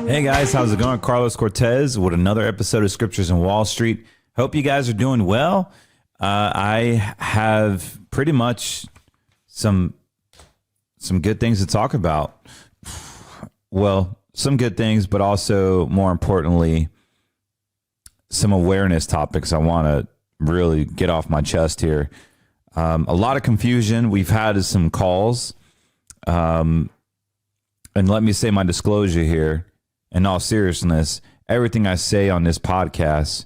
Hey guys, how's it going? Carlos Cortez with another episode of Scriptures and Wallstreet. Hope you guys are doing well. I have pretty much some good things to talk about. Well, some good things, but also more importantly, some awareness topics I want to really get off my chest here. A lot of confusion. We've had some calls. And let me say my disclosure here. In all seriousness, everything I say on this podcast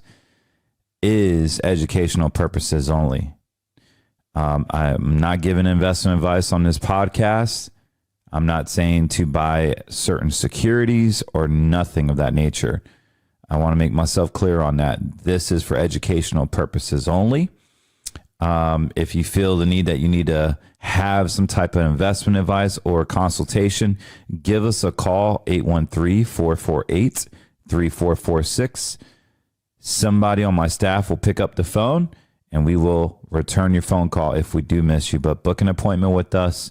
is educational purposes only. I'm not giving investment advice on this podcast. I'm not saying to buy certain securities or nothing of that nature. I want to make myself clear on that. This is for educational purposes only. If you feel the need that you need to have some type of investment advice or consultation, give us a call, 813-448-3446. Somebody on my staff will pick up the phone and we will return your phone call if we do miss you. But book an appointment with us.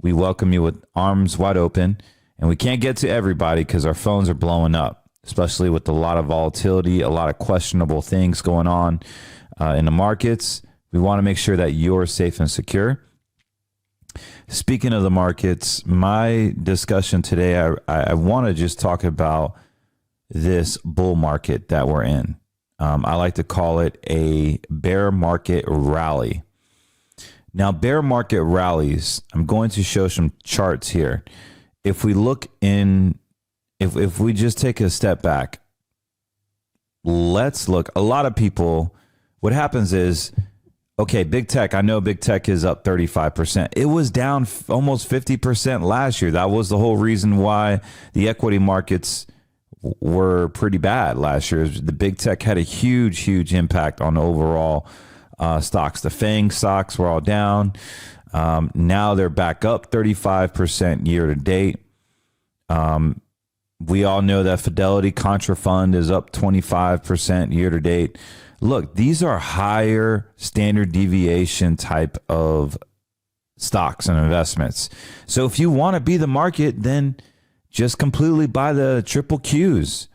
We welcome you with arms wide open. And we can't get to everybody because our phones are blowing up, especially with a lot of volatility, a lot of questionable things going on in the markets. We want to make sure that you're safe and secure. Speaking of the markets, my discussion today, I want to just talk about this bull market that we're in. I like to call it a bear market rally. Now, bear market rallies, I'm going to show some charts here. If we look in, if we just take a step back, let's look. A lot of people, what happens is, okay, big tech, I know big tech is up 35%. It was down almost 50% last year. That was the whole reason why the equity markets were pretty bad last year. The big tech had a huge impact on the overall stocks. The FANG stocks were all down. Now they're back up 35% year to date. We all know that Fidelity Contra Fund is up 25% year to date. Look, these are higher standard deviation type of stocks and investments. So if you want to be the market, then just completely buy the triple Qs.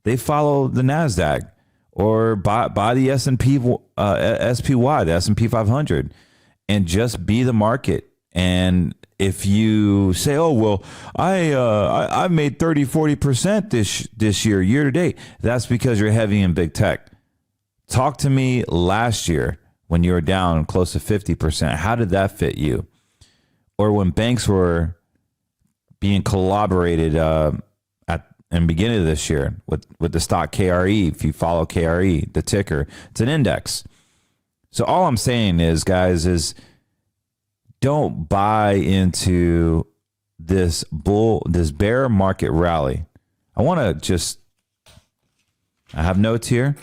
They follow the NASDAQ, or buy the SPY, the S&P 500, and just be the market. And if you say, oh, well, I made 30-40% this year to date, that's because you're heavy in big tech. Talk to me last year when you were down close to 50%. How did that fit you? Or when banks were being collaborated in the beginning of this year with the stock KRE. If you follow KRE, the ticker, it's an index. So all I'm saying is, guys, is don't buy into this bear market rally. I have notes here.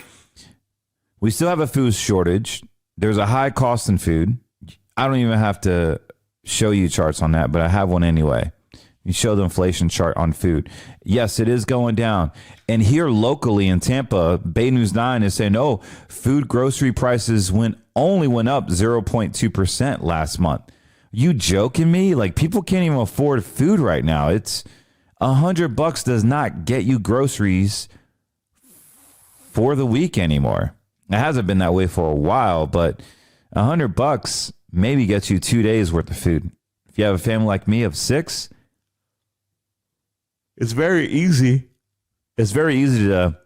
We still have a food shortage. There's a high cost in food. I don't even have to show you charts on that, but I have one anyway. You show the inflation chart on food. Yes, it is going down. And here locally in Tampa, Bay News 9 is saying, oh, food grocery prices only went up 0.2% last month. You joking me? Like, people can't even afford food right now. It's $100 does not get you groceries for the week anymore. It hasn't been that way for a while, but $100 maybe gets you 2 days worth of food. If you have a family like me of 6, it's very easy. It's very easy to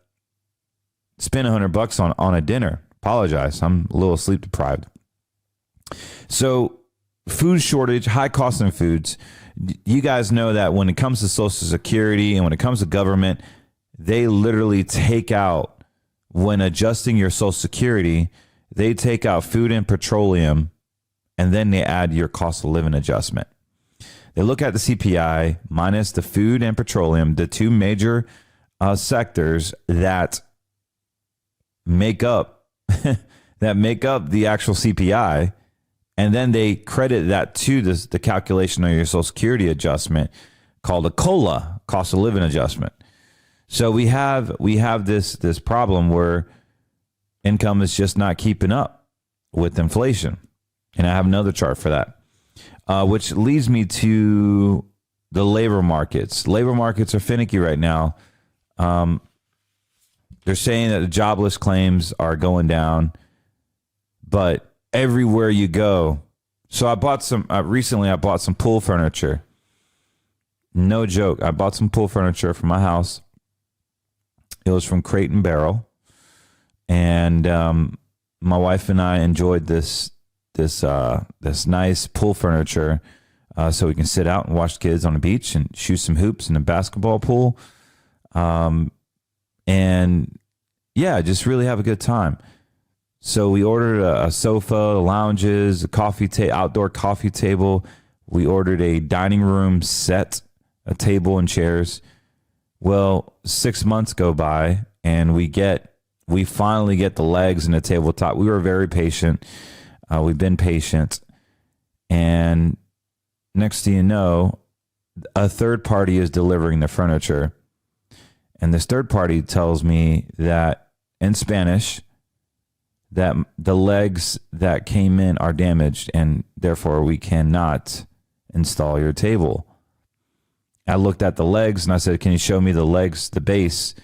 spend $100 on a dinner. Apologize, I'm a little sleep deprived. So, food shortage, high cost in foods. You guys know that when it comes to Social Security and when it comes to government, they literally take out, when adjusting your Social Security, they take out food and petroleum, and then they add your cost of living adjustment. They look at the CPI minus the food and petroleum, the two major sectors that make up the actual CPI, and then they credit that to the calculation of your Social Security adjustment called a COLA, cost of living adjustment. So we have this problem where income is just not keeping up with inflation. And I have another chart for that, which leads me to the labor markets. Labor markets are finicky right now. They're saying that the jobless claims are going down, but everywhere you go. So I bought some, recently I bought some pool furniture. No joke. I bought some pool furniture for my house. It was from Crate and Barrel. And my wife and I enjoyed this nice pool furniture, so we can sit out and watch kids on the beach and shoot some hoops in a basketball pool, and yeah, just really have a good time. So we ordered a sofa, lounges, a outdoor coffee table. We ordered a dining room set, a table and chairs. Well, 6 months go by, and we finally get the legs and the tabletop. We were very patient. We've been patient. And next thing you know, a third party is delivering the furniture. And this third party tells me that in Spanish, that the legs that came in are damaged and therefore we cannot install your table. I looked at the legs and I said, can you show me the legs, the base?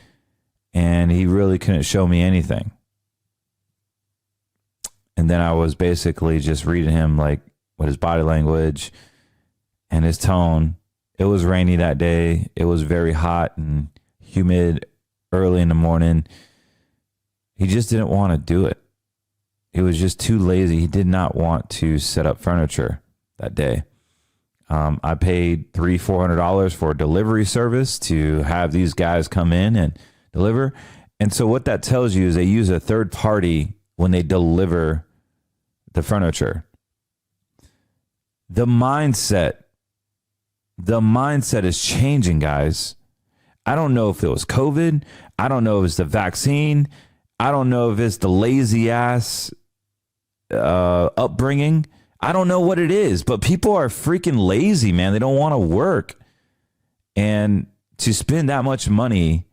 And he really couldn't show me anything. And then I was basically just reading him like with his body language and his tone. It was rainy that day. It was very hot and humid early in the morning. He just didn't want to do it. He was just too lazy. He did not want to set up furniture that day. I paid $300-400 for a delivery service to have these guys come in and deliver. And so what that tells you is they use a third party when they deliver the furniture. The mindset is changing, guys. I don't know if it was COVID. I don't know if it's the vaccine. I don't know if it's the lazy ass upbringing. I don't know what it is, but people are freaking lazy, man. They don't want to work. And to spend that much money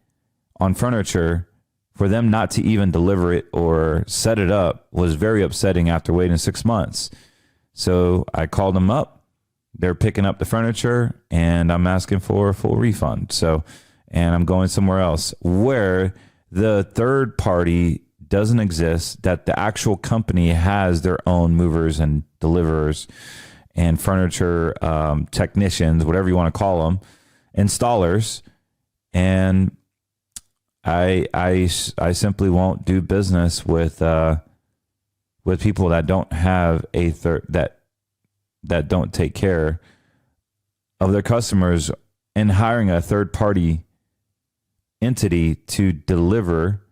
on furniture for them not to even deliver it or set it up was very upsetting after waiting 6 months. So I called them up. They're picking up the furniture and I'm asking for a full refund. And I'm going somewhere else where the third party doesn't exist, that the actual company has their own movers and deliverers and furniture technicians, whatever you want to call them, installers. And I simply won't do business with people that don't have that don't take care of their customers and hiring a third party entity to deliver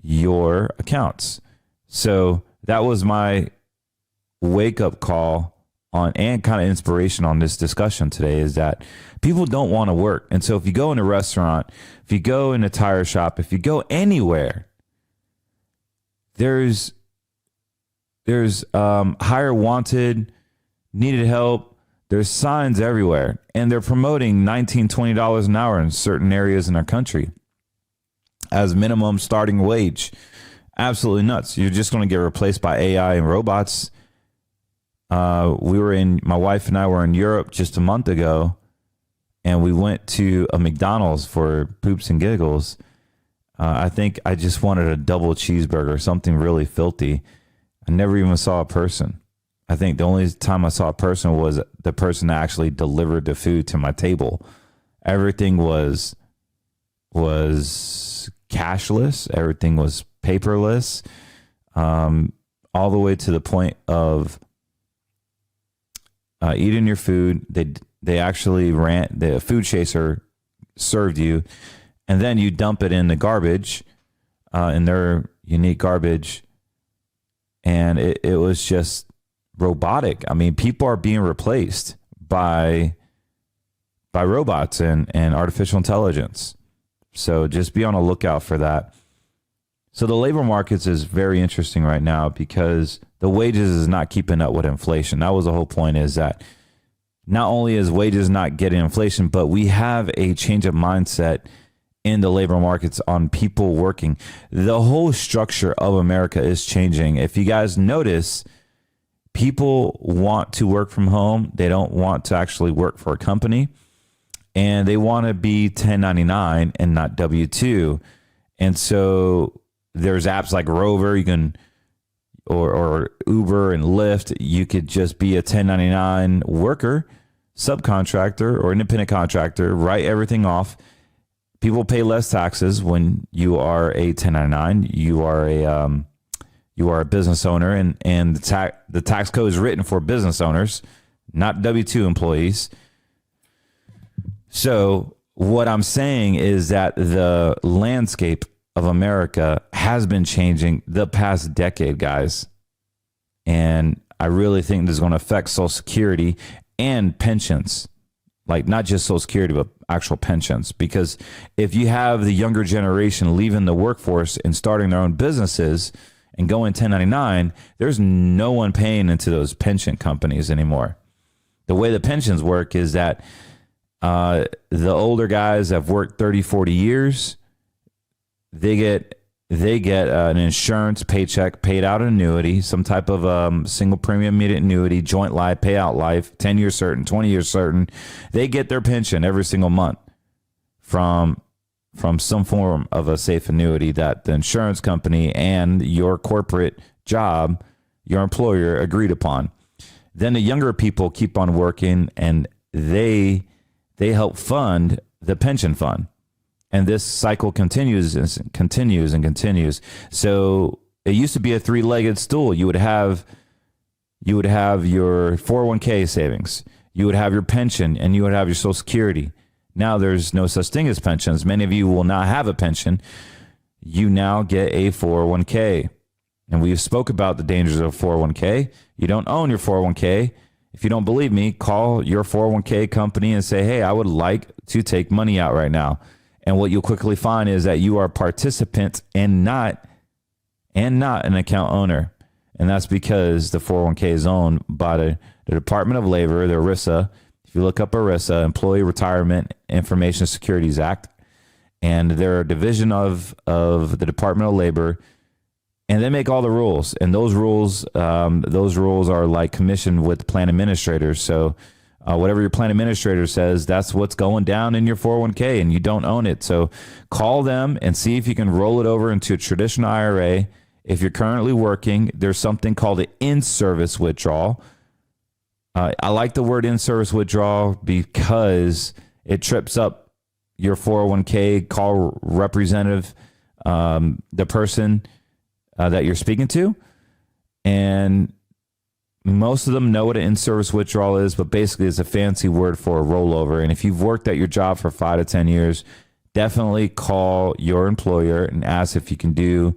your accounts. So that was my wake up call on and kind of inspiration on this discussion today, is that people don't want to work. And so if you go in a restaurant, if you go in a tire shop, if you go anywhere, there's hire wanted, needed help. There's signs everywhere, and they're promoting $19-20 an hour in certain areas in our country as minimum starting wage. Absolutely nuts. You're just going to get replaced by AI and robots. My wife and I were in Europe just a month ago, and we went to a McDonald's for poops and giggles. I think I just wanted a double cheeseburger, something really filthy. I never even saw a person. I think the only time I saw a person was the person that actually delivered the food to my table. Everything was cashless. Everything was paperless, all the way to the point of eating your food. They actually the food chaser served you, and then you dump it in the garbage, in their unique garbage, and it was just robotic. I mean, people are being replaced by robots and artificial intelligence. So just be on a lookout for that. So the labor markets is very interesting right now because the wages is not keeping up with inflation. That was the whole point, is that not only is wages not getting inflation, but we have a change of mindset in the labor markets on people working. The whole structure of America is changing. If you guys notice, people want to work from home. They don't want to actually work for a company. and they want to be 1099 and not W-2. And so there's apps like Rover, you can, or Uber and Lyft. You could just be a 1099 worker, subcontractor, or independent contractor, write everything off. People pay less taxes when you are a 1099. You are a business owner, and the tax code is written for business owners, not W-2 employees. So what I'm saying is that the landscape of America has been changing the past decade, guys. And I really think this is going to affect Social Security and pensions, like not just Social Security, but actual pensions. Because if you have the younger generation leaving the workforce and starting their own businesses and going 1099, there's no one paying into those pension companies anymore. The way the pensions work is that the older guys have worked 30, 40 years. They get an insurance paycheck, paid out annuity, some type of single premium immediate annuity, joint life, payout life, 10 years certain, 20 years certain. They get their pension every single month from some form of a safe annuity that the insurance company and your corporate job, your employer, agreed upon. Then the younger people keep on working, and they help fund the pension fund. And this cycle continues and continues and continues. So it used to be a three-legged stool. You would have your 401k savings, you would have your pension, and you would have your Social Security. Now there's no such thing as pensions. Many of you will not have a pension. You now get a 401k. And we've spoke about the dangers of 401k. You don't own your 401k. If you don't believe me, call your 401k company and say, hey, I would like to take money out right now. And what you'll quickly find is that you are a participant and not an account owner. And that's because the 401k is owned by the Department of Labor, the ERISA. If you look up ERISA, Employee Retirement Information Securities Act, and they're a division of the Department of Labor, and they make all the rules. And those rules are like commissioned with plan administrators. So whatever your plan administrator says, that's what's going down in your 401k, and you don't own it. So call them and see if you can roll it over into a traditional IRA. If you're currently working, there's something called an in-service withdrawal. I like the word in-service withdrawal because it trips up your 401k. Call representative, the person that you're speaking to, and most of them know what an in-service withdrawal is, but basically it's a fancy word for a rollover. And if you've worked at your job for 5 to 10 years, definitely call your employer and ask if you can do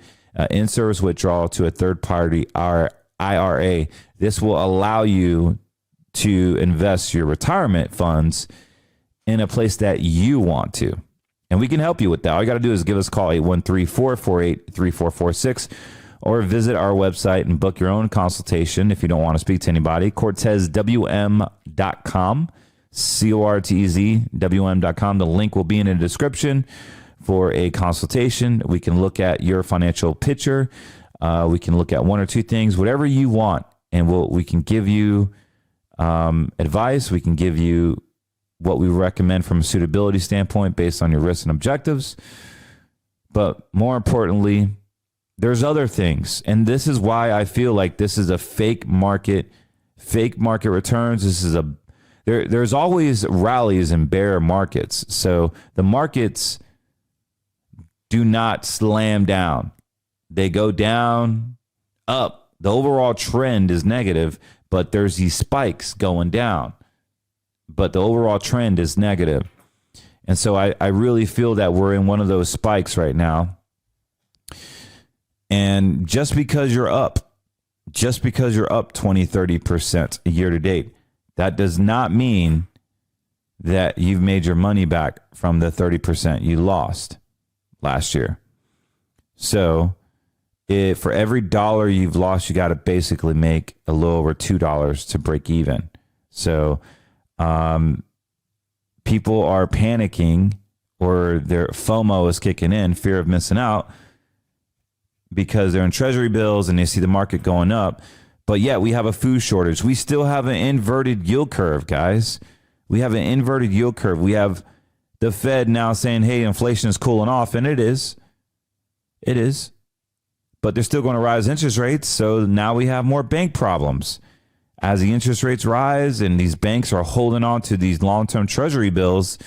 in-service withdrawal to a third-party IRA. This will allow you to invest your retirement funds in a place that you want to. And we can help you with that. All you got to do is give us a call, 813-448-3446, or visit our website and book your own consultation if you don't want to speak to anybody. CortezWM.com, CortezWM.com. The link will be in the description for a consultation. We can look at your financial picture. We can look at one or two things, whatever you want, and we can give you advice. We can give you what we recommend from a suitability standpoint based on your risks and objectives. But more importantly, there's other things. And this is why I feel like this is a fake market returns. There's always rallies and bear markets. So the markets do not slam down. They go down, up. The overall trend is negative, but there's these spikes going down. But the overall trend is negative. And so I really feel that we're in one of those spikes right now. And just because you're up 20, 30% year to date, that does not mean that you've made your money back from the 30% you lost last year. So if for every dollar you've lost, you got to basically make a little over $2 to break even. So people are panicking, or their FOMO is kicking in, fear of missing out, because they're in treasury bills and they see the market going up. But yet we have a food shortage. We still have an inverted yield curve, guys. We have an inverted yield curve. We have the Fed now saying, hey, inflation is cooling off, and it is. It is. But they're still going to rise interest rates, so now we have more bank problems. As the interest rates rise and these banks are holding on to these long-term treasury bills,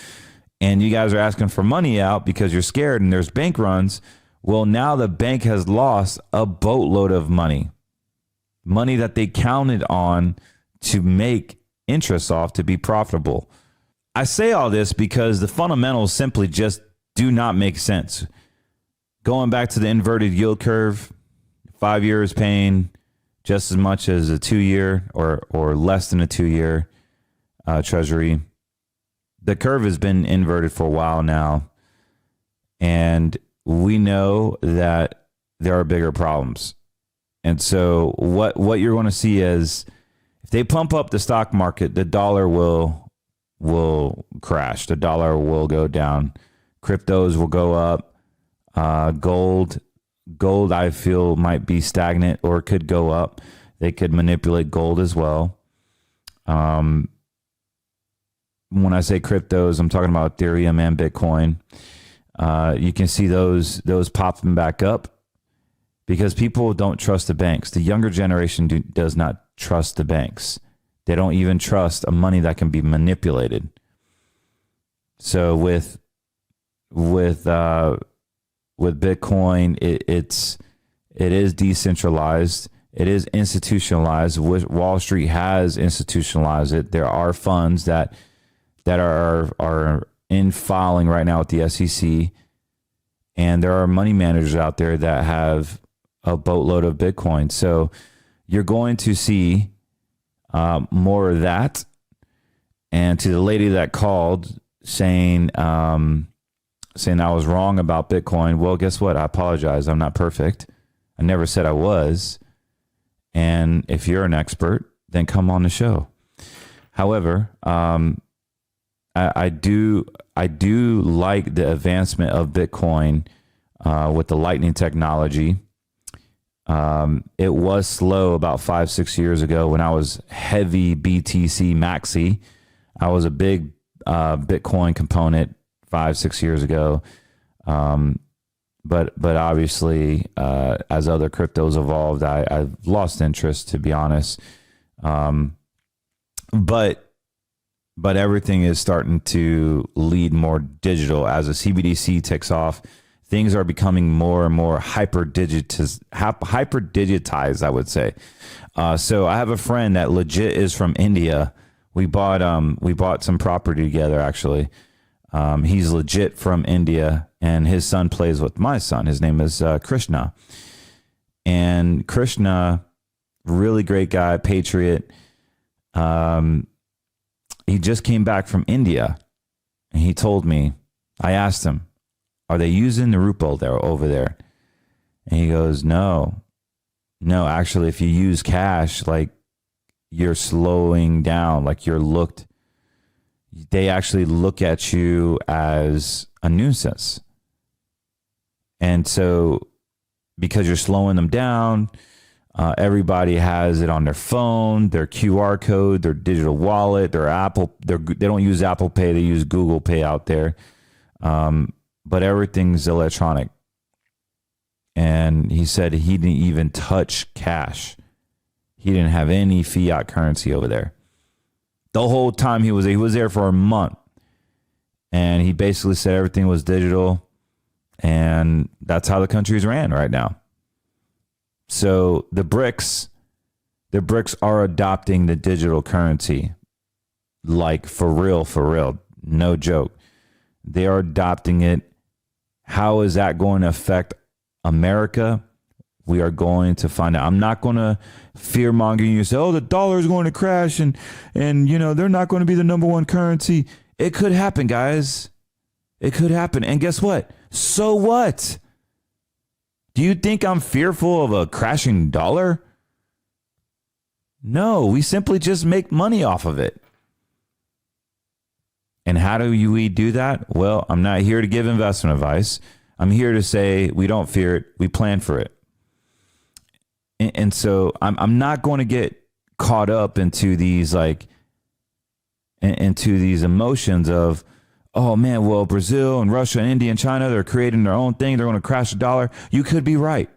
and you guys are asking for money out because you're scared and there's bank runs, well, now the bank has lost a boatload of money that they counted on to make interest off to be profitable. I say all this because the fundamentals simply just do not make sense. Going back to the inverted yield curve, 5 years paying just as much as a 2-year or less than a 2-year treasury. The curve has been inverted for a while now, and we know that there are bigger problems. And so what you're going to see is if they pump up the stock market, the dollar will crash. The dollar will go down. Cryptos will go up. Gold, I feel, might be stagnant or could go up. They could manipulate gold as well. When I say cryptos, I'm talking about Ethereum and Bitcoin. You can see those popping back up because people don't trust the banks. The younger generation does not trust the banks. They don't even trust a money that can be manipulated. So with Bitcoin, it is decentralized. It is institutionalized. Wall Street has institutionalized it. There are funds that are in filing right now with the SEC, and there are money managers out there that have a boatload of Bitcoin. So you're going to see more of that. And to the lady that called saying I was wrong about Bitcoin, well, guess what? I apologize. I'm not perfect. I never said I was. And if you're an expert, then come on the show. However, I do like the advancement of Bitcoin with the Lightning technology. It was slow about 5-6 years ago when I was heavy BTC maxi. I was a big Bitcoin component 5-6 years ago. But obviously, as other cryptos evolved, I've lost interest, to be honest. But everything is starting to lead more digital. As the CBDC takes off, things are becoming more and more hyper digitized, I would say. So I have a friend that legit is from India. We bought some property together, actually. He's legit from India, and his son plays with my son. His name is Krishna. And Krishna, really great guy, patriot. He just came back from India, and he told me, I asked him, are they using the ruble there over there? And he goes, no, actually, if you use cash, like, you're slowing down, like they actually look at you as a nuisance. And so because you're slowing them down, everybody has it on their phone, their QR code, their digital wallet, their Apple. They don't use Apple Pay, they use Google Pay out there. But everything's electronic. And he said he didn't even touch cash. He didn't have any fiat currency over there. The whole time he was there for a month. And he basically said everything was digital. And that's how the country's ran right now. So the BRICS are adopting the digital currency. Like for real. No joke. They are adopting it. How is that going to affect America? We are going to find out. I'm not going to fear monger you and say, oh, the dollar is going to crash and they're not going to be the number one currency. It could happen, guys. It could happen. And guess what? So what? Do you think I'm fearful of a crashing dollar? No, we simply just make money off of it. And how do we do that? Well, I'm not here to give investment advice. I'm here to say we don't fear it. We plan for it. And so I'm not going to get caught up into these like into these emotions of, oh man, well, Brazil and Russia and India and China, they're creating their own thing. They're going to crash the dollar. You could be right.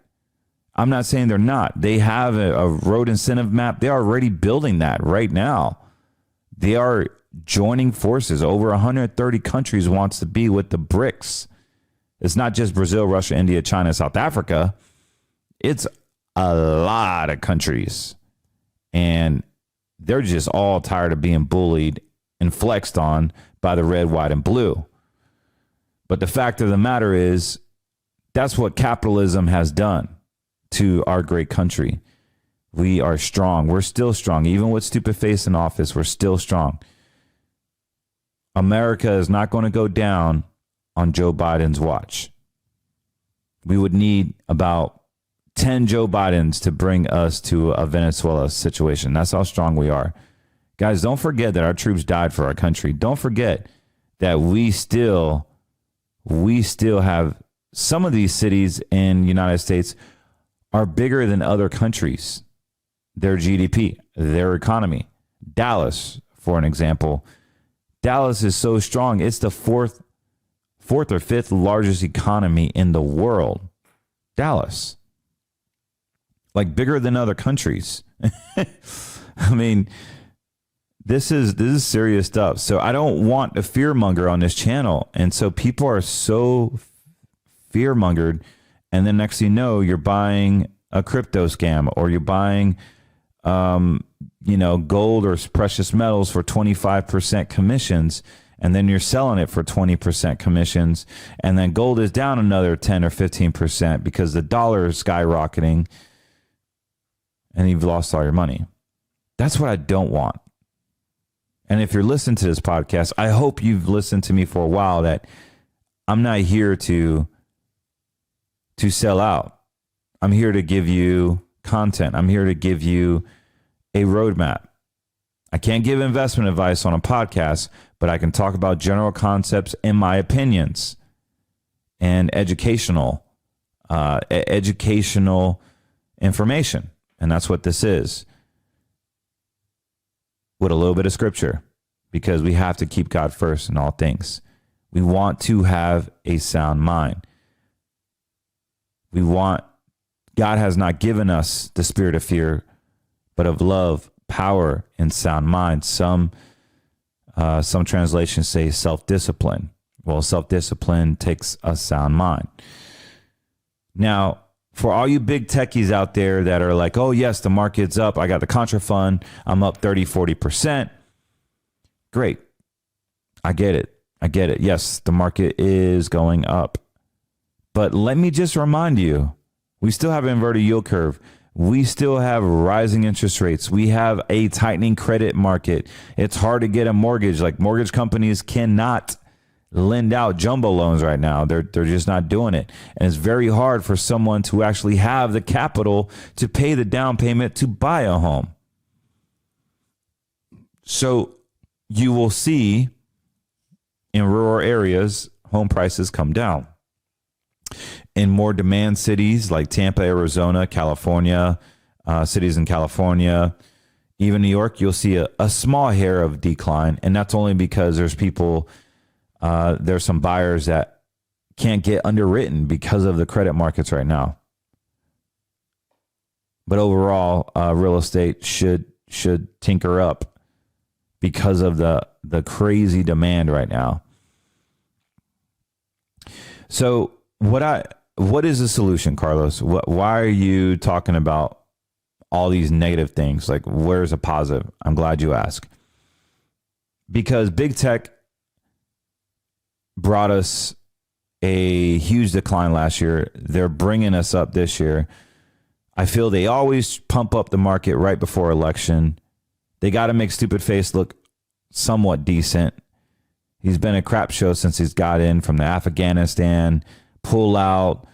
I'm not saying they're not. They have a road incentive map. They're already building that right now. They are joining forces. Over 130 countries wants to be with the BRICS. It's not just Brazil, Russia, India, China, South Africa. It's a lot of countries. And they're just all tired of being bullied and flexed on by the red, white, and blue. But the fact of the matter is, that's what capitalism has done to our great country. We are strong. We're still strong. Even with stupid face in office, we're still strong. America is not going to go down on Joe Biden's watch. We would need about 10 Joe Bidens to bring us to a Venezuela situation. That's how strong we are. Guys, don't forget that our troops died for our country. Don't forget that we still have some of these cities in the United States are bigger than other countries. Their GDP, their economy. Dallas, for an example. Dallas is so strong. It's the fourth or fifth largest economy in the world. Dallas. Like bigger than other countries. I mean, this is serious stuff. So I don't want a fearmonger on this channel. And so people are so fearmongered. And then next thing you know, you're buying a crypto scam, or you're buying, gold or precious metals for 25% commissions. And then you're selling it for 20% commissions. And then gold is down another 10 or 15% because the dollar is skyrocketing. And you've lost all your money. That's what I don't want. And if you're listening to this podcast, I hope you've listened to me for a while, that I'm not here to sell out. I'm here to give you content. I'm here to give you a roadmap. I can't give investment advice on a podcast, but I can talk about general concepts and my opinions and educational information. And that's what this is, with a little bit of scripture, because we have to keep God first in all things. We want to have a sound mind. God has not given us the spirit of fear, but of love, power, and sound mind. Some translations say self-discipline. Well, self-discipline takes a sound mind. Now, for all you big techies out there that are like, oh, yes, the market's up. I got the Contra Fund. I'm up 30, 40%. Great. I get it. Yes, the market is going up. But let me just remind you, we still have an inverted yield curve. We still have rising interest rates. We have a tightening credit market. It's hard to get a mortgage. Like, mortgage companies cannot lend out jumbo loans right now. They're just not doing it. And it's very hard for someone to actually have the capital to pay the down payment to buy a home. So you will see in rural areas, home prices come down. In more demand cities like Tampa, Arizona, California, cities in California, even New York, you'll see a small hair of decline. And that's only because there's some buyers that can't get underwritten because of the credit markets right now. But overall, real estate should tinker up because of the crazy demand right now. So what is the solution, Carlos? Why are you talking about all these negative things? Like, where's a positive? I'm glad you asked. Because big tech brought us a huge decline last year. They're bringing us up this year. I feel they always pump up the market right before election. They got to make stupid face look somewhat decent. He's been a crap show since he's got in, from the Afghanistan pull out,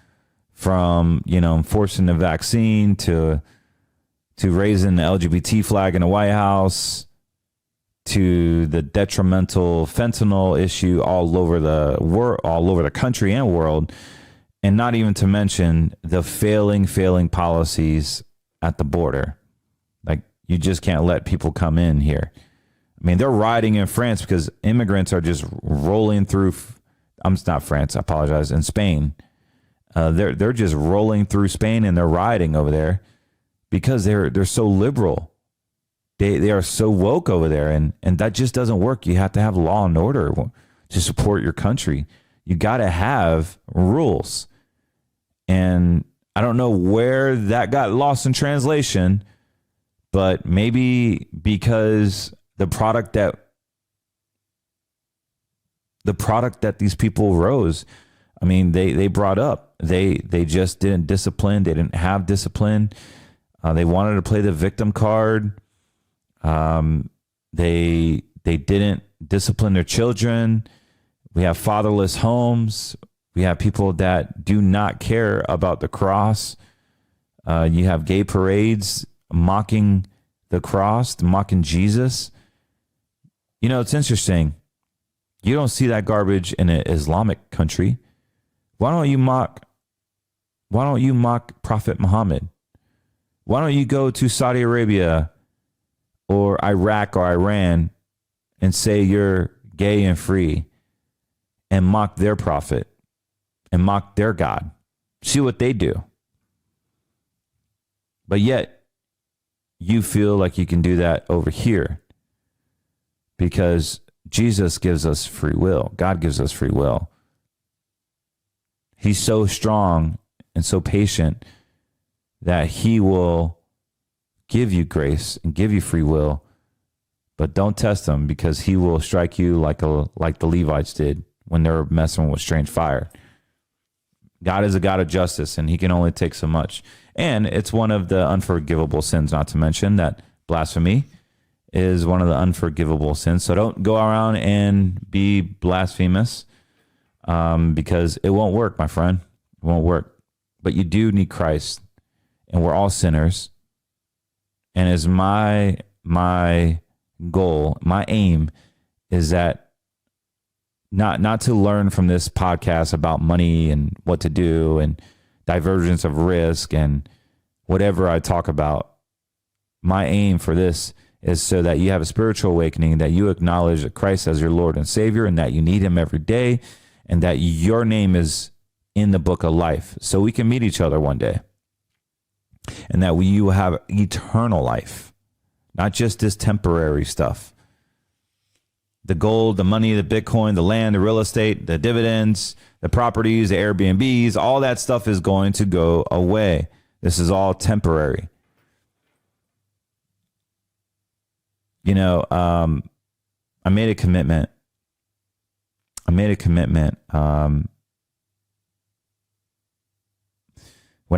from, enforcing the vaccine to raising the LGBT flag in the White House, to the detrimental fentanyl issue all over the country and world, and not even to mention the failing policies at the border. Like, you just can't let people come in here. I mean, they're rioting in France because immigrants are just rolling through. I'm not France. I apologize. In Spain, they're just rolling through Spain and they're rioting over there because they're so liberal. They are so woke over there, and that just doesn't work. You have to have law and order to support your country. You got to have rules, and I don't know where that got lost in translation, but maybe because the product that these people rose, I mean, they brought up, they just didn't discipline. They didn't have discipline. They wanted to play the victim card. They didn't discipline their children. We have fatherless homes. We have people that do not care about the cross. You have gay parades mocking the cross, mocking Jesus. You know, it's interesting. You don't see that garbage in an Islamic country. Why don't you mock Prophet Muhammad? Why don't you go to Saudi Arabia or Iraq or Iran and say you're gay and free and mock their prophet and mock their God? See what they do. But yet you feel like you can do that over here because Jesus gives us free will. God gives us free will. He's so strong and so patient that he will give you grace and give you free will, but don't test him because he will strike you like the Levites did when they were messing with strange fire. God is a God of justice, and he can only take so much. And it's one of the unforgivable sins, not to mention that blasphemy is one of the unforgivable sins. So don't go around and be blasphemous because it won't work, my friend. It won't work. But you do need Christ, and we're all sinners. And as my goal, my aim is that not to learn from this podcast about money and what to do and divergence of risk and whatever I talk about. My aim for this is so that you have a spiritual awakening, that you acknowledge Christ as your Lord and Savior, and that you need him every day, and that your name is in the book of life so we can meet each other one day, and that you will have eternal life, not just this temporary stuff. The gold, the money, the Bitcoin, the land, the real estate, the dividends, the properties, the Airbnbs, all that stuff is going to go away. This is all temporary. You know, I made a commitment. When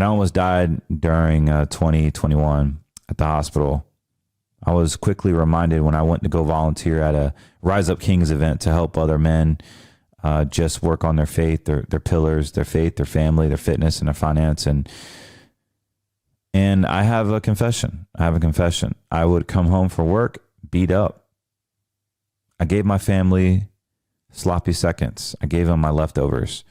I almost died during 2021 at the hospital, I was quickly reminded when I went to go volunteer at a Rise Up Kings event to help other men just work on their faith, their pillars, their faith, their family, their fitness, and their finance. And I have a confession. I would come home from work beat up. I gave my family sloppy seconds. I gave them my leftovers.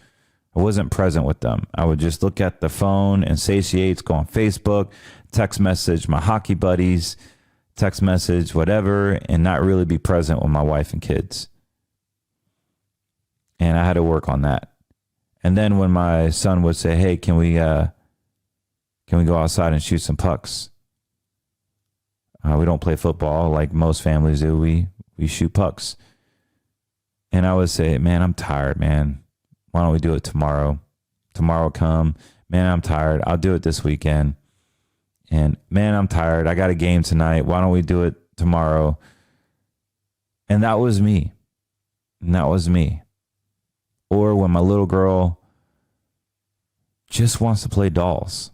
I wasn't present with them. I would just look at the phone and satiate, go on Facebook, text message my hockey buddies, text message, whatever, and not really be present with my wife and kids. And I had to work on that. And then when my son would say, hey, can we go outside and shoot some pucks? We don't play football like most families do. We shoot pucks. And I would say, man, I'm tired, man. Why don't we do it tomorrow? Tomorrow come. Man, I'm tired. I'll do it this weekend. And man, I'm tired. I got a game tonight. Why don't we do it tomorrow? And that was me. Or when my little girl just wants to play dolls.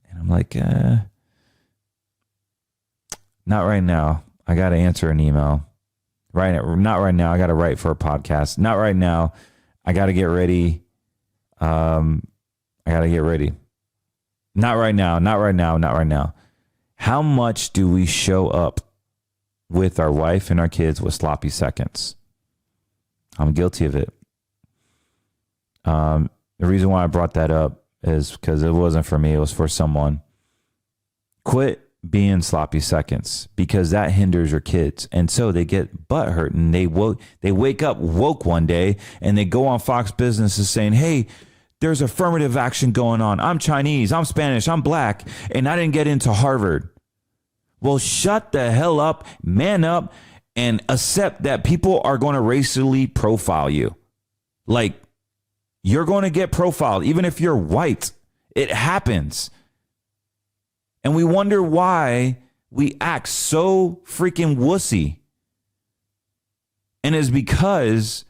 And I'm like, not right now. I got to answer an email. Not right now. I got to write for a podcast. Not right now. I got to get ready. Not right now. How much do we show up with our wife and our kids with sloppy seconds? I'm guilty of it. The reason why I brought that up is because it wasn't for me. It was for someone. Quit being sloppy seconds because that hinders your kids. And so they get butthurt and they wake up woke one day and they go on Fox Business and saying, hey, there's affirmative action going on. I'm Chinese, I'm Spanish, I'm black, and I didn't get into Harvard. Well, shut the hell up, man up, and accept that people are going to racially profile you. Like, you're going to get profiled, even if you're white. It happens. And we wonder why we act so freaking wussy. And it's because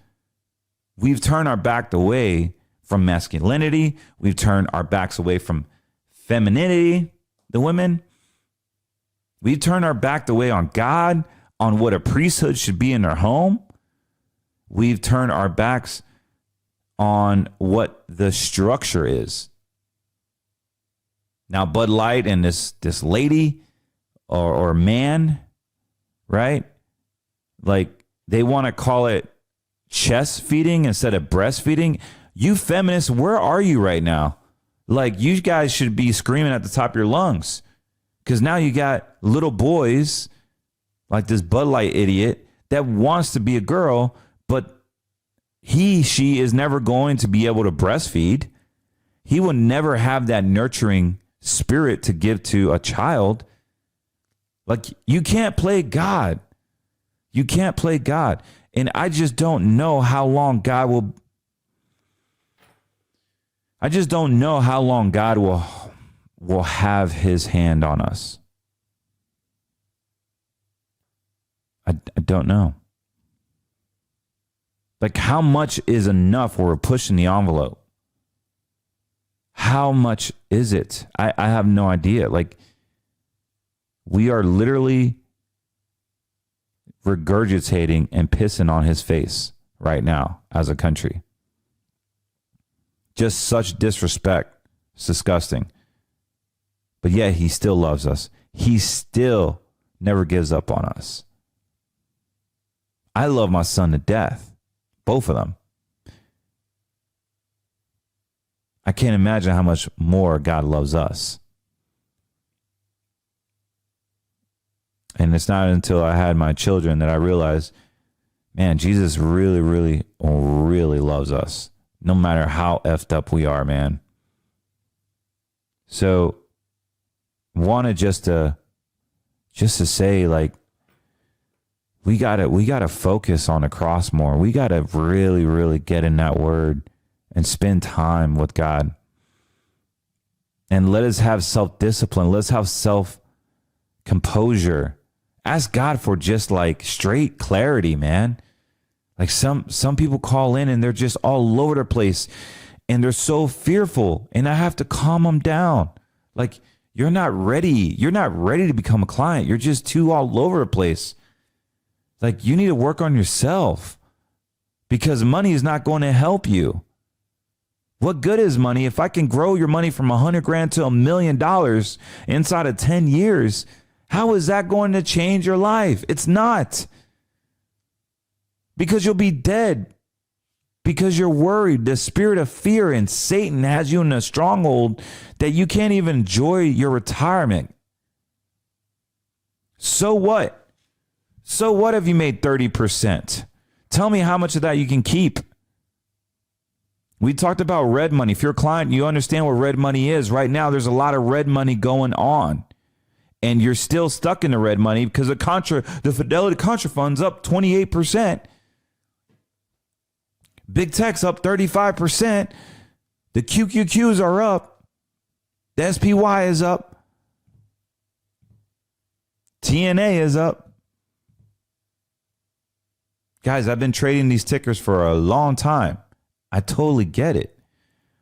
we've turned our back away from masculinity. We've turned our backs away from femininity, the women. We've turned our back away on God, on what a priesthood should be in their home. We've turned our backs on what the structure is. Now, Bud Light and this lady or man, right? Like, they want to call it chest feeding instead of breastfeeding. You feminists, where are you right now? Like, you guys should be screaming at the top of your lungs because now you got little boys like this Bud Light idiot that wants to be a girl, but she is never going to be able to breastfeed. He will never have that nurturing spirit to give to a child. Like, you can't play God. You can't play God. And I just don't know how long God will. I just don't know how long God will have his hand on us. I don't know. Like, how much is enough where we're pushing the envelope? How much is it? I have no idea. Like, we are literally regurgitating and pissing on his face right now as a country. Just such disrespect. It's disgusting. But yet he still loves us. He still never gives up on us. I love my son to death. Both of them. I can't imagine how much more God loves us. And it's not until I had my children that I realized, man, Jesus really, really, really loves us. No matter how effed up we are, man. So, wanted just to say, like, we gotta focus on the cross more. We gotta really, really get in that word and spend time with God. And let us have self-discipline. Let's have self-composure. Ask God for just like straight clarity, man. Like some people call in and they're just all over the place and they're so fearful, and I have to calm them down. Like, you're not ready. You're not ready to become a client. You're just too all over the place. Like, you need to work on yourself because money is not going to help you. What good is money if I can grow your money from $100,000 to $1 million inside of 10 years? How is that going to change your life? It's not. Because you'll be dead. Because you're worried. The spirit of fear and Satan has you in a stronghold that you can't even enjoy your retirement. So what? So what if you made 30%? Tell me how much of that you can keep. We talked about red money. If you're a client, you understand what red money is. Right now, there's a lot of red money going on. And you're still stuck in the red money because the Fidelity Contra Fund's up 28%. Big Tech's up 35%. The QQQs are up. The SPY is up. TNA is up. Guys, I've been trading these tickers for a long time. I totally get it.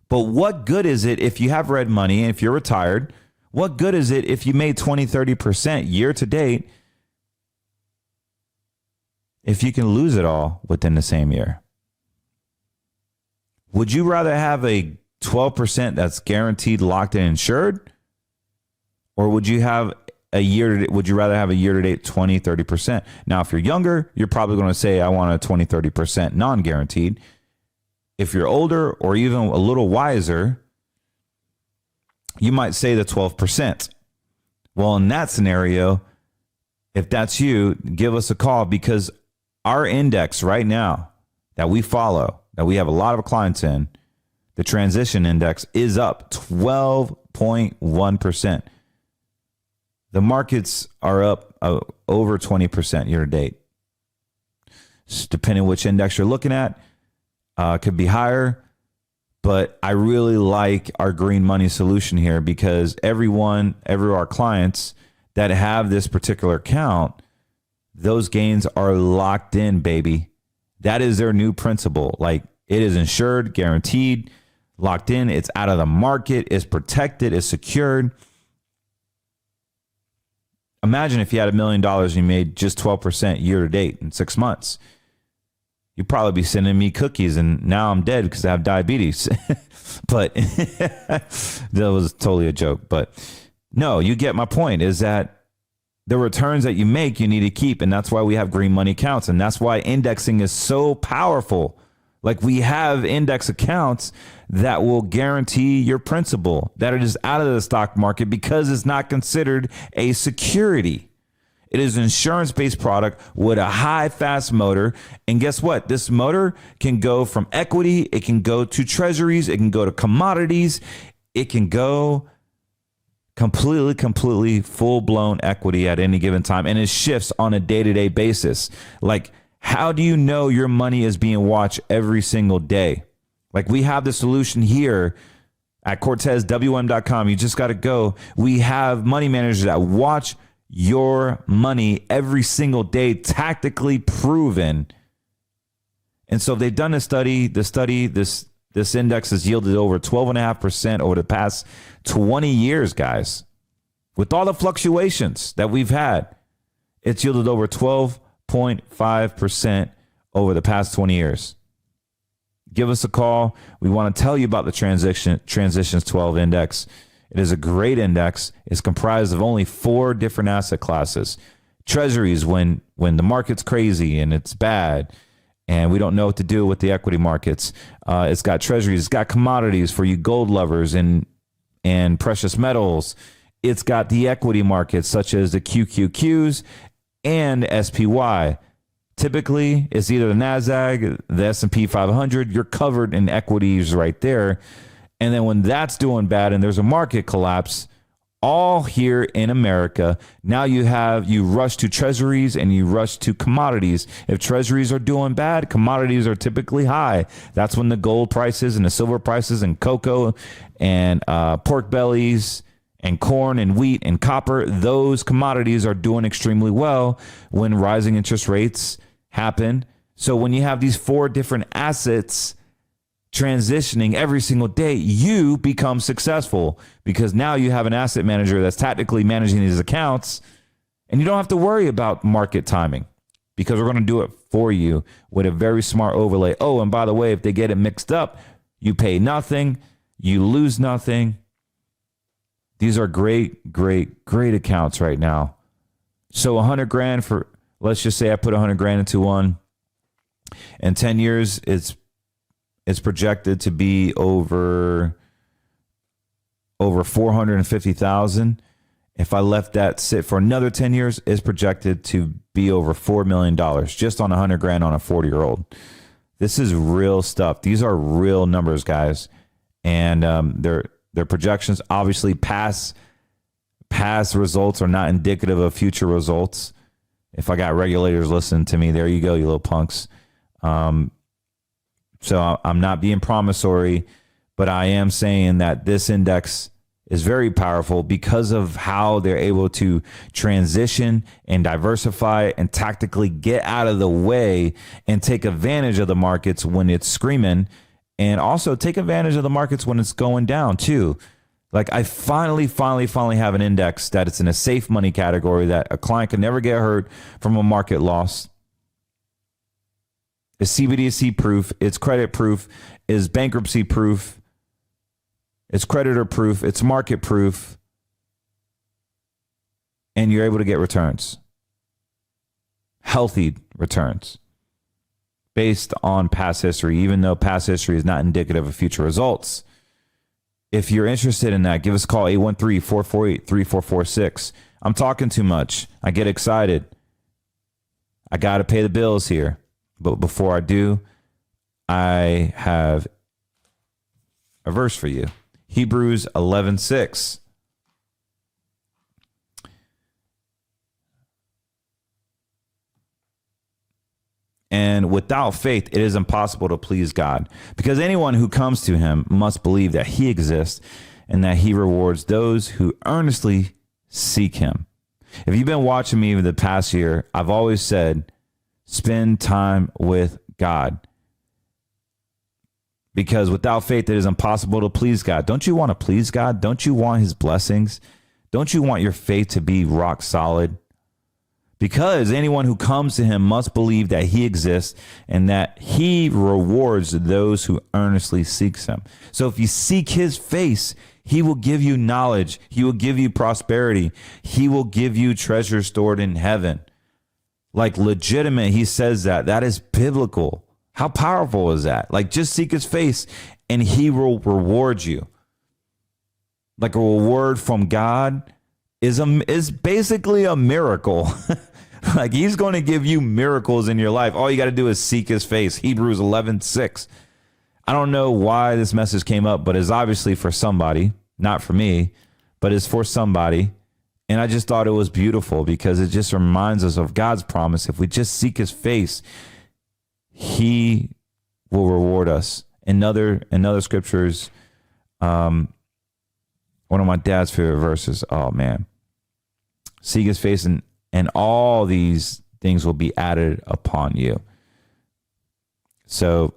But what good is it if you have red money and if you're retired? What good is it if you made 20, 30% year to date if you can lose it all within the same year? Would you rather have a 12% that's guaranteed, locked and insured? Or would you have would you rather have a year to date 20, 30%? Now, if you're younger, you're probably going to say, I want a 20, 30% non-guaranteed. If you're older or even a little wiser, you might say the 12%. Well, in that scenario, if that's you, give us a call, because our index right now that we follow, that we have a lot of clients in, the transition index is up 12.1%. The markets are up over 20% year to date. Depending on which index you're looking at, could be higher. But I really like our green money solution here, because every our clients that have this particular account, those gains are locked in, baby. That is their new principal. Like, it is insured, guaranteed, locked in. It's out of the market. It's protected. It's secured. Imagine if you had $1 million and you made just 12% year to date in 6 months. You'd probably be sending me cookies, and now I'm dead because I have diabetes. But that was totally a joke. But no, you get my point, is that the returns that you make, you need to keep. And that's why we have green money accounts. And that's why indexing is so powerful. Like, we have index accounts that will guarantee your principal, that it is out of the stock market, because it's not considered a security. It is an insurance-based product with a high, fast motor. And guess what? This motor can go from equity. It can go to treasuries. It can go to commodities. It can go completely full-blown equity at any given time. And it shifts on a day-to-day basis. Like, how do you know your money is being watched every single day? Like, we have the solution here at CortezWM.com. You just got to go. We have money managers that watch your money every single day, tactically proven. And so they've done a study. This index has yielded over 12.5% over the past 20 years, guys. With all the fluctuations that we've had, it's yielded over 12.5% over the past 20 years. Give us a call. We want to tell you about the Transitions 12 index. It is a great index. It's comprised of only 4 different asset classes. Treasuries, when the market's crazy and it's bad and we don't know what to do with the equity markets. It's got treasuries. It's got commodities for you gold lovers and precious metals. It's got the equity markets, such as the QQQs and SPY. Typically, it's either the NASDAQ, the S&P 500. You're covered in equities right there. And then when that's doing bad and there's a market collapse, all here in America, now you rush to treasuries and you rush to commodities. If treasuries are doing bad, commodities are typically high. That's when the gold prices and the silver prices and cocoa and pork bellies and corn and wheat and copper, those commodities are doing extremely well when rising interest rates happen. So when you have these 4 different assets transitioning every single day, you become successful, because now you have an asset manager that's tactically managing these accounts, and you don't have to worry about market timing, because we're going to do it for you with a very smart overlay. Oh, and by the way, if they get it mixed up, you pay nothing, you lose nothing. These are great accounts right now. So $100,000 for, let's just say I put $100,000 into one. In 10 years, it's projected to be over 450,000. If I left that sit for another 10 years, it's projected to be over $4 million just on $100,000 on a 40-year-old. This is real stuff. These are real numbers, guys. And their projections, obviously past results are not indicative of future results. If I got regulators listening to me, there you go, you little punks. So I'm not being promissory, but I am saying that this index is very powerful because of how they're able to transition and diversify and tactically get out of the way and take advantage of the markets when it's screaming, and also take advantage of the markets when it's going down too. Like, I finally have an index that it's in a safe money category, that a client can never get hurt from a market loss. It's CBDC proof, it's credit proof, it's bankruptcy proof, it's creditor proof, it's market proof, and you're able to get returns. Healthy returns based on past history, even though past history is not indicative of future results. if you're interested in that, give us a call, 813-448-3446. I'm talking too much. I get excited. I got to pay the bills here. But before I do, I have a verse for you. Hebrews 11:6. And without faith, it is impossible to please God, because anyone who comes to him must believe that he exists and that he rewards those who earnestly seek him. If you've been watching me over the past year, I've always said, spend time with God, because without faith, it is impossible to please God. Don't you want to please God? Don't you want his blessings? Don't you want your faith to be rock solid? Because anyone who comes to him must believe that he exists and that he rewards those who earnestly seeks him. So if you seek his face, he will give you knowledge. He will give you prosperity. He will give you treasure stored in heaven. Like legitimate, he says that. That is biblical. How powerful is that? Like, just seek his face and he will reward you. Like, a reward from God is basically a miracle. Like, he's going to give you miracles in your life. All you got to do is seek his face. Hebrews 11:6. I don't know why this message came up, but it's obviously for somebody, not for me, but it's for somebody. And I just thought it was beautiful because it just reminds us of God's promise. If we just seek his face, he will reward us. In other scriptures, one of my dad's favorite verses, oh man, seek his face and all these things will be added upon you. So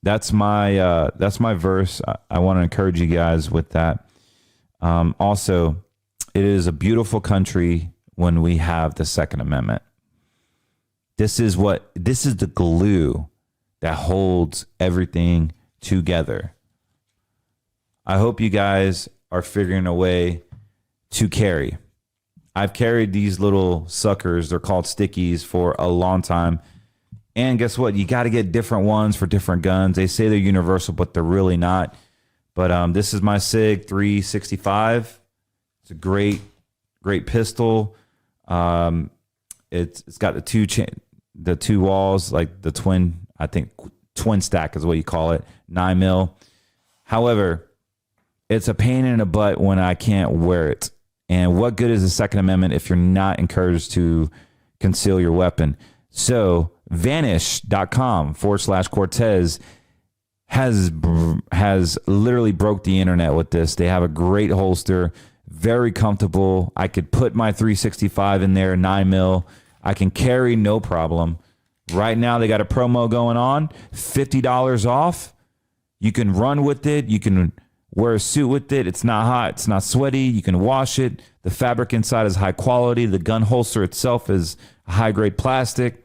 that's my verse. I want to encourage you guys with that. Also, it is a beautiful country when we have the Second Amendment. This is the glue that holds everything together. I hope you guys are figuring a way to carry. I've carried these little suckers. They're called stickies for a long time. And guess what? You got to get different ones for different guns. They say they're universal, but they're really not. But this is my SIG 365. It's a great pistol. It's got the two walls, like the twin stack is what you call it, 9mm. However, it's a pain in the butt when I can't wear it. And what good is the Second Amendment if you're not encouraged to conceal your weapon? So vanish.com/Cortez has literally broke the internet with this. They have a great holster, very comfortable. I could put my 365 in there, 9mm. I can carry no problem. Right now, they got a promo going on, $50 off. You can run with it. You can wear a suit with it. It's not hot. It's not sweaty. You can wash it. The fabric inside is high quality. The gun holster itself is high-grade plastic.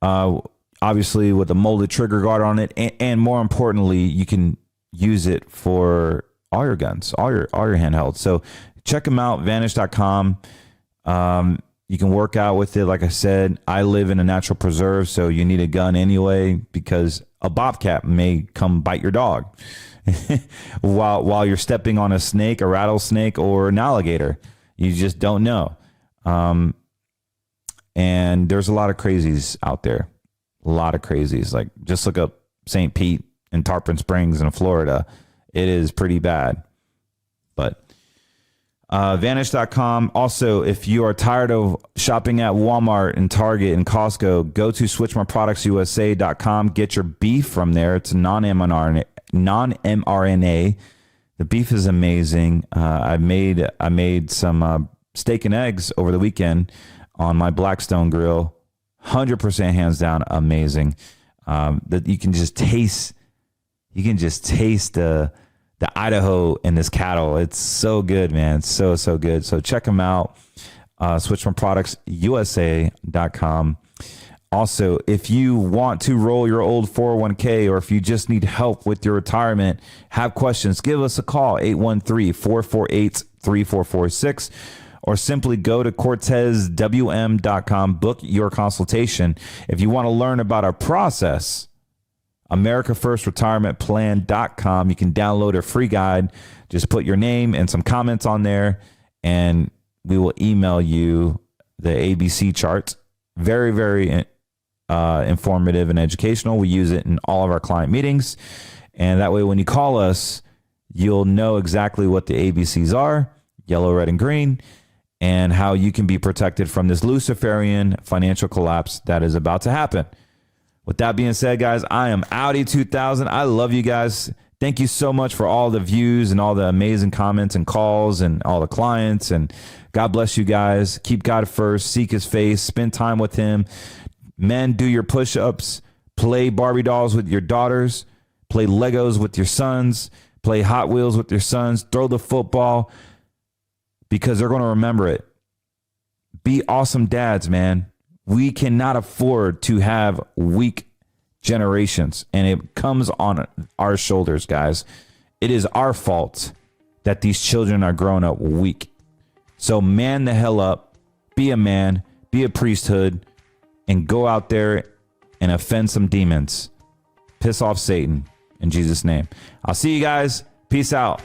Obviously, with a molded trigger guard on it. And more importantly, you can use it for all your guns, all your handhelds. So check them out, vanish.com. You can work out with it. Like I said, I live in a natural preserve, so you need a gun anyway because a bobcat may come bite your dog while you're stepping on a snake, a rattlesnake, or an alligator. You just don't know. And there's a lot of crazies out there. A lot of crazies. Like, just look up St. Pete and Tarpon Springs in Florida. It is pretty bad. But vanish.com. Also, if you are tired of shopping at Walmart and Target and Costco, go to switchmyproductsusa.com. Get your beef from there. It's non-mRNA. The beef is amazing. I made some steak and eggs over the weekend on my Blackstone grill. 100% hands down amazing. That you can just taste. You can just taste the Idaho in this cattle. It's so good, man. It's so good. So check them out. switchmyproductsusa.com. Also, if you want to roll your old 401k or if you just need help with your retirement, have questions, give us a call, 813-448-3446, or simply go to CortezWM.com, book your consultation. If you want to learn about our process, AmericaFirstRetirementPlan.com. You can download a free guide. Just put your name and some comments on there, and we will email you the ABC charts. Very, very informative and educational. We use it in all of our client meetings. And that way, when you call us, you'll know exactly what the ABCs are, yellow, red, and green, and how you can be protected from this Luciferian financial collapse that is about to happen. With that being said, guys, I am Audi 2000. I love you guys. Thank you so much for all the views and all the amazing comments and calls and all the clients. And God bless you guys. Keep God first. Seek his face. Spend time with him. Men, do your push-ups. Play Barbie dolls with your daughters. Play Legos with your sons. Play Hot Wheels with your sons. Throw the football, because they're going to remember it. Be awesome dads, man. We cannot afford to have weak generations, and it comes on our shoulders, guys. It is our fault that these children are growing up weak. So man the hell up, be a man, be a priesthood, and go out there and offend some demons. Piss off Satan in Jesus' name. I'll see you guys. Peace out.